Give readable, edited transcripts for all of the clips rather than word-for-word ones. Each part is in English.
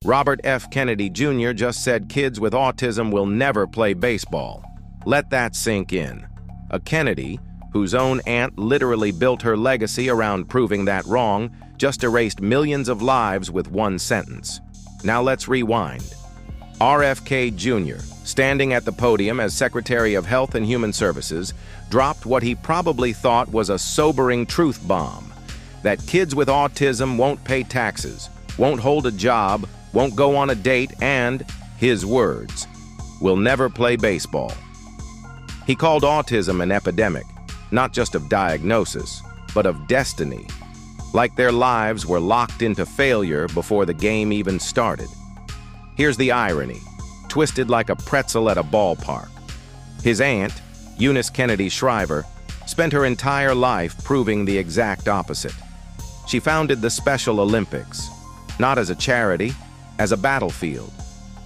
Robert F. Kennedy Jr. just said kids with autism will never play baseball. Let that sink in. A Kennedy, whose own aunt literally built her legacy around proving that wrong, just erased millions of lives with one sentence. Now let's rewind. RFK Jr., standing at the podium as Secretary of Health and Human Services, dropped what he probably thought was a sobering truth bomb: that kids with autism won't pay taxes, won't hold a job, won't go on a date, and, his words, will never play baseball. He called autism an epidemic, not just of diagnosis, but of destiny, like their lives were locked into failure before the game even started. Here's the irony, twisted like a pretzel at a ballpark. His aunt, Eunice Kennedy Shriver, spent her entire life proving the exact opposite. She founded the Special Olympics, not as a charity, as a battlefield,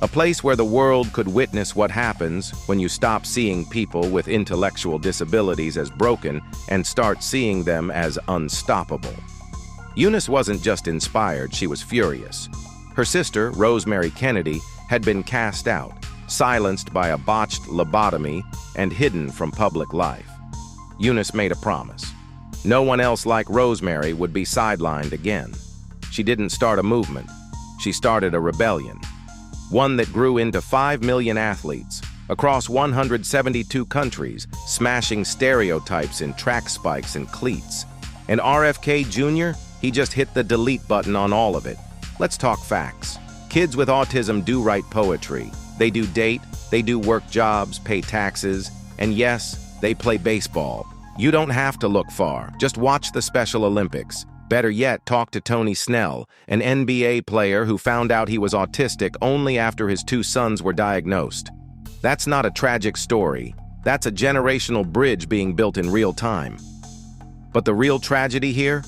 a place where the world could witness what happens when you stop seeing people with intellectual disabilities as broken and start seeing them as unstoppable. Eunice wasn't just inspired, she was furious. Her sister, Rosemary Kennedy, had been cast out, silenced by a botched lobotomy, and hidden from public life. Eunice made a promise. No one else like Rosemary would be sidelined again. She didn't start a movement. She started a rebellion. One that grew into 5 million athletes across 172 countries, smashing stereotypes in track spikes and cleats. And RFK Jr., he just hit the delete button on all of it. Let's talk facts. Kids with autism do write poetry. They do date, they do work jobs, pay taxes, and yes, they play baseball. You don't have to look far. Just watch the Special Olympics. Better yet, talk to Tony Snell, an NBA player who found out he was autistic only after his 2 sons were diagnosed. That's not a tragic story. That's a generational bridge being built in real time. But the real tragedy here?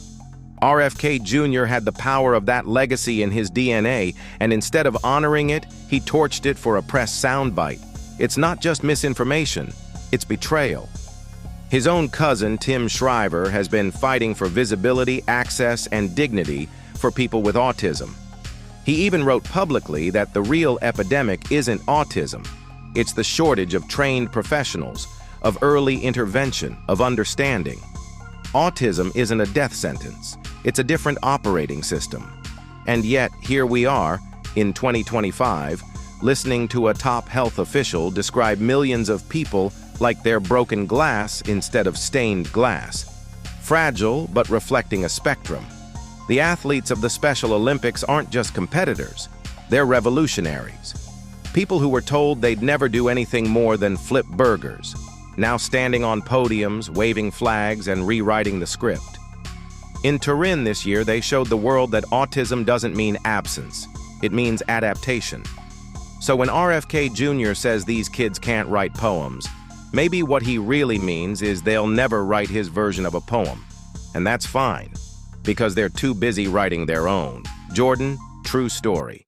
RFK Jr. had the power of that legacy in his DNA, and instead of honoring it, he torched it for a press soundbite. It's not just misinformation, it's betrayal. His own cousin, Tim Shriver, has been fighting for visibility, access, and dignity for people with autism. He even wrote publicly that the real epidemic isn't autism. It's the shortage of trained professionals, of early intervention, of understanding. Autism isn't a death sentence. It's a different operating system. And yet, here we are, in 2025, listening to a top health official describe millions of people like they're broken glass instead of stained glass. Fragile, but reflecting a spectrum. The athletes of the Special Olympics aren't just competitors, they're revolutionaries. People who were told they'd never do anything more than flip burgers, now standing on podiums, waving flags, and rewriting the script. In Turin this year, they showed the world that autism doesn't mean absence, it means adaptation. So when RFK Jr. says these kids can't write poems, maybe what he really means is they'll never write his version of a poem. And that's fine, because they're too busy writing their own. Jordan, true story.